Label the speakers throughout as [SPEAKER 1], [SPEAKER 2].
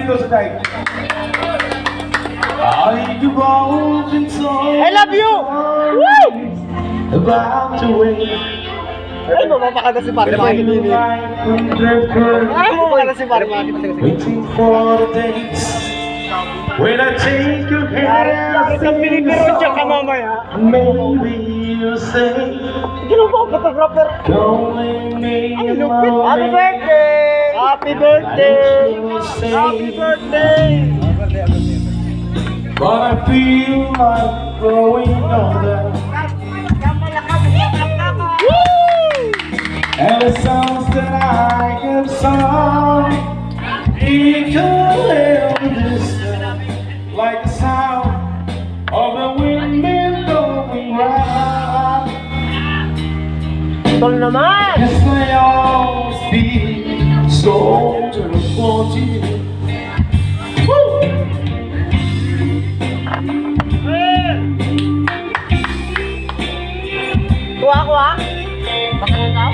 [SPEAKER 1] dito sa tayo.
[SPEAKER 2] I love you! Woo!
[SPEAKER 1] About to wait.
[SPEAKER 2] Ay, mapapakanta si Pare Maki din eh. Ay, mapapakanta si Pare Maki.
[SPEAKER 1] Waiting for the days when I take your hand.
[SPEAKER 2] Bakit ang pinipiro siya ka mamaya?
[SPEAKER 1] Maybe you'll say,
[SPEAKER 2] Gino po, photographer.
[SPEAKER 1] calling me
[SPEAKER 2] Ay,
[SPEAKER 1] in
[SPEAKER 2] lupit.
[SPEAKER 1] my
[SPEAKER 2] Happy birthday! Happy birthday! Happy birthday!
[SPEAKER 1] But I feel like growing older, and the songs that I have sung echo in the distance, like the sound of the windmill going round.
[SPEAKER 2] Tol naman!
[SPEAKER 1] Yes, I always be soldier for you. Woo!
[SPEAKER 2] Kuha ko ha? Baka nang tao?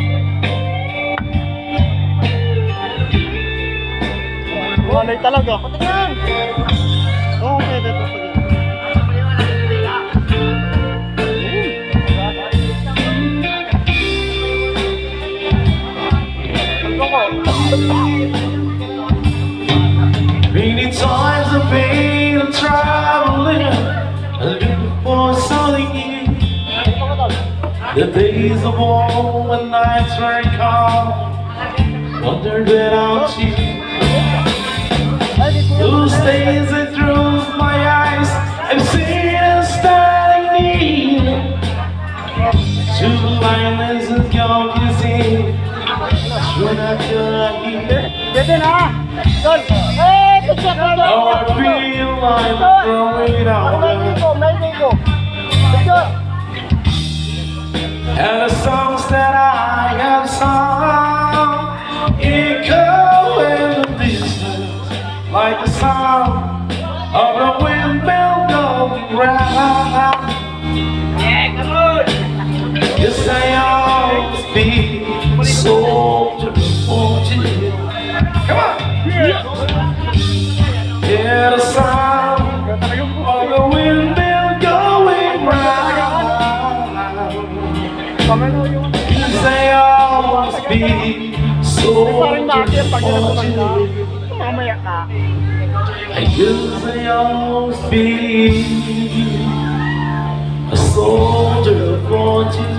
[SPEAKER 2] Walay talaga. Patingin! Okay, dito.
[SPEAKER 1] Many times I've been traveling, looking for something new. The days of war when nights were calm, wondered without you. Those days that through my eyes, I've seen us standing near. Two lines of your kissing, should I hear?
[SPEAKER 2] Dito na! Tol! Eh! Tusok ko!
[SPEAKER 1] Oh, I feel like growing older,
[SPEAKER 2] May ko! Dito!
[SPEAKER 1] and the songs that I have sung echo in the distance, like the sound of the windmill going round.
[SPEAKER 2] Yeah, come on!
[SPEAKER 1] Yes, I always be soldier for you. Come on! Yeah, the sound of the windmill going round. Yes, I always be
[SPEAKER 2] Parang Maki ang pag
[SPEAKER 1] soldier for you.
[SPEAKER 2] mamaya ka.
[SPEAKER 1] I guess I always be a soldier for you.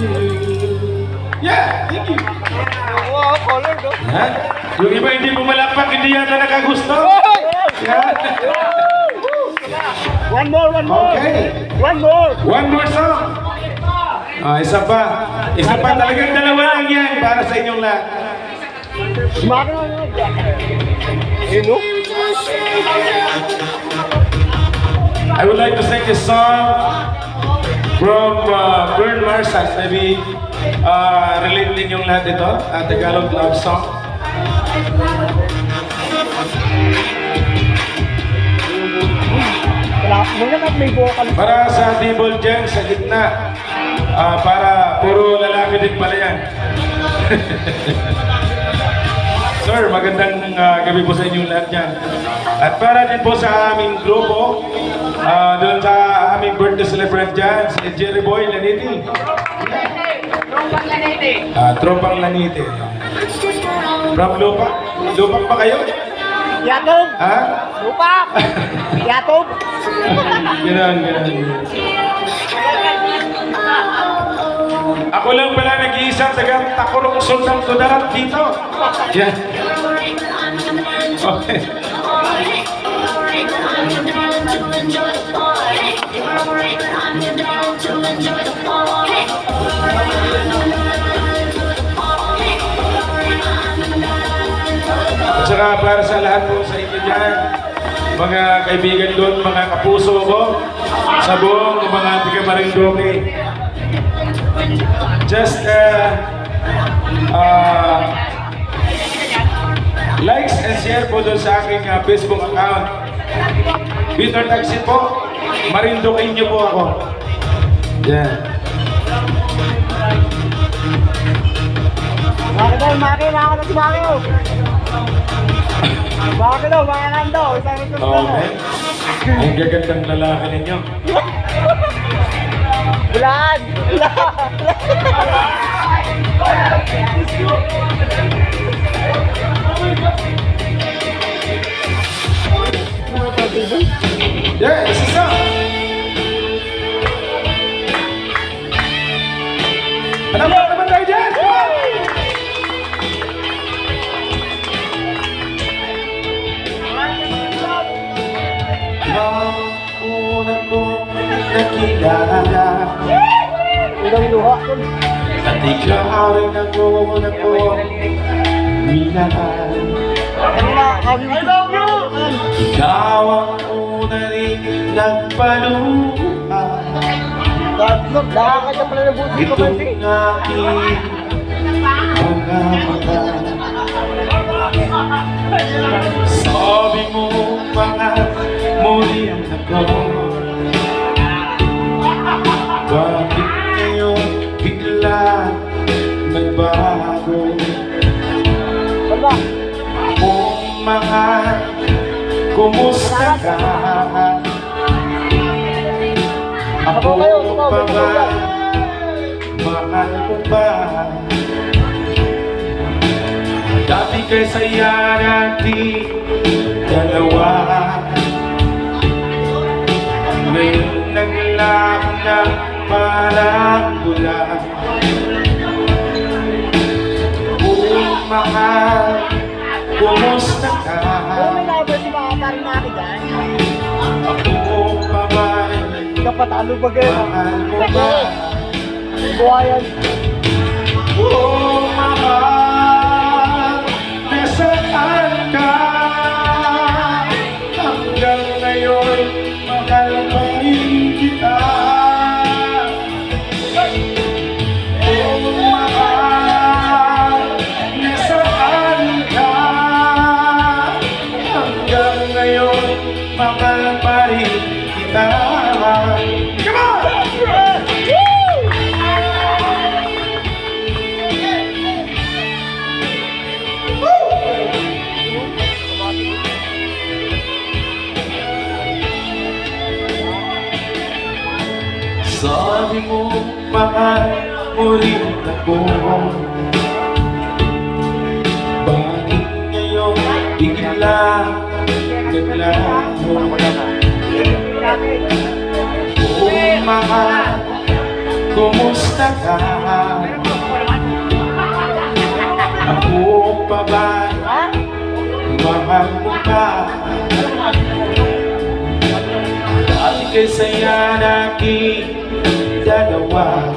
[SPEAKER 1] Yeah, thank you.
[SPEAKER 2] Wow, color do.
[SPEAKER 1] Ha? Yung iba hindi pumalakpak, hindi yata nakagusto. Yeah.
[SPEAKER 2] One more!
[SPEAKER 1] Okay.
[SPEAKER 2] One more!
[SPEAKER 1] One more song. Isa pa. Isa pa, talagang dalawa lang yan para sa inyong lahat.
[SPEAKER 2] Maki na yun. Sino?
[SPEAKER 1] I would like to sing a song from Bern Marsas. Maybe relate din yung lahat ito. Tagalog love song.
[SPEAKER 2] Muna na may vocal.
[SPEAKER 1] Para sa table dyan, sa gitna. Para puro lalaki din pala yan. Sir, magandang gabi po sa inyong lahat dyan. At para din po sa aming grupo, doon sa aming birthday celebrant dyan, si Jerry Boy Laniti.
[SPEAKER 2] Trompang Lanete.
[SPEAKER 1] Tropang Laniti. From Lupa? Lupak pa kayo?
[SPEAKER 2] Yatob!
[SPEAKER 1] Ha?
[SPEAKER 2] Lupa! Yatob!
[SPEAKER 1] Ganun. Ako lang pala nag-iisang tagang takurong sultan kudarat dito. Yan. Okay. At saka para sa lahat po sa inyo dyan, mga kaibigan doon, mga kapuso ko, sa buong mga tiga Marinduque. Just likes and share po doon sa aking Facebook account. Peter Taxi po, Marinduque niyo po ako. Yan.
[SPEAKER 2] Maki, nakakita si Maki. Baka daw, baka lang daw. Isang ito
[SPEAKER 1] Okay. Ang gagandang lalaki ninyo.
[SPEAKER 2] Bulan!
[SPEAKER 1] Yeah, this is up. Ano ba naman tayo dyan? Come on! Ikaw una kong nakilala
[SPEAKER 2] Ulang luha.
[SPEAKER 1] at ikaw rin ang una kong minahal.
[SPEAKER 2] I love you!
[SPEAKER 1] Ikaw ang una rin nagpaluha.
[SPEAKER 2] Look, nakakanya pala ng buti ko
[SPEAKER 1] Itong
[SPEAKER 2] kasi.
[SPEAKER 1] aking mga mata. Sabi mo mga muli ang ako. Bakit ngayon bigla nagbago?
[SPEAKER 2] Wala.
[SPEAKER 1] Kung mga kumusta ka? Ako pa ba? Mahal mo ba? Dati kay saya natin dalawa. Ngayon naglaho na parang bula. Kung mahal, kumusta ka?
[SPEAKER 2] May lover si mga paring naki dyan.
[SPEAKER 1] Ako pa ba?
[SPEAKER 2] Kapatalo ba kayo?
[SPEAKER 1] Mahal mo ba?
[SPEAKER 2] Buhayan.
[SPEAKER 1] Oh, mahal, nasaan ka? Hanggang ngayon, mahal pa rin kita. Oh, mahal, nasaan ka? Hanggang ngayon, mahal pa rin kita. Come on! Sabi mo, mahal mo rin ako. Bakit ngayon bigla naglaho? Kung mahal, kumusta ka? Ako pa ba? Mahal mo ba? Dati kay saya natin dalawa.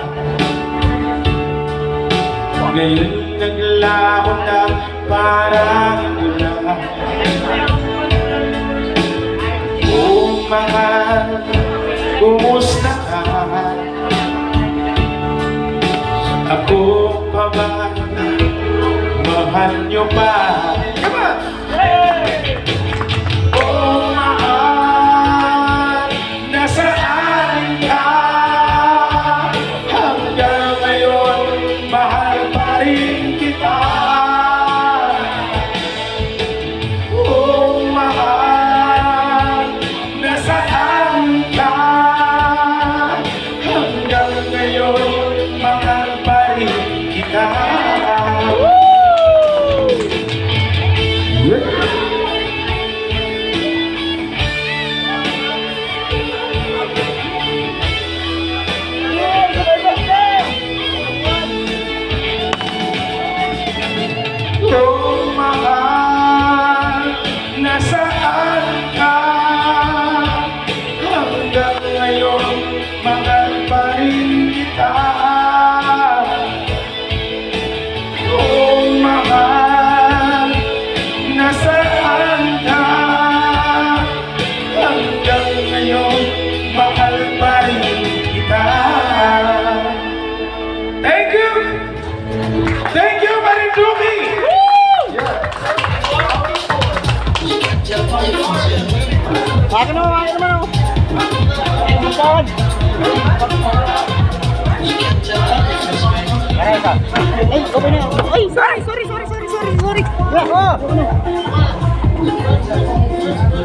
[SPEAKER 1] Ngayon naglaho na parang bula. Kung mahal, kumusta ka? Ako pa ba? Mahal nyo ba? Come on! Oh, mahal, nasaan ka? Hanggang ngayon, mahal pa rin kita. Oh, mahal, nasaan ka? Hanggang ngayon, mahal pa rin kita. Oh, mahal, nasaan ka? Hanggang ngayon, mahal pa rin kita. Oh, mahal, nasaan ka? Hanggang ngayon, mahal pa rin kita. Thank you! Thank you, Marinduki!
[SPEAKER 2] Akin naman ako. Bukan. Ay, sorry. sorry. Yeah, oh.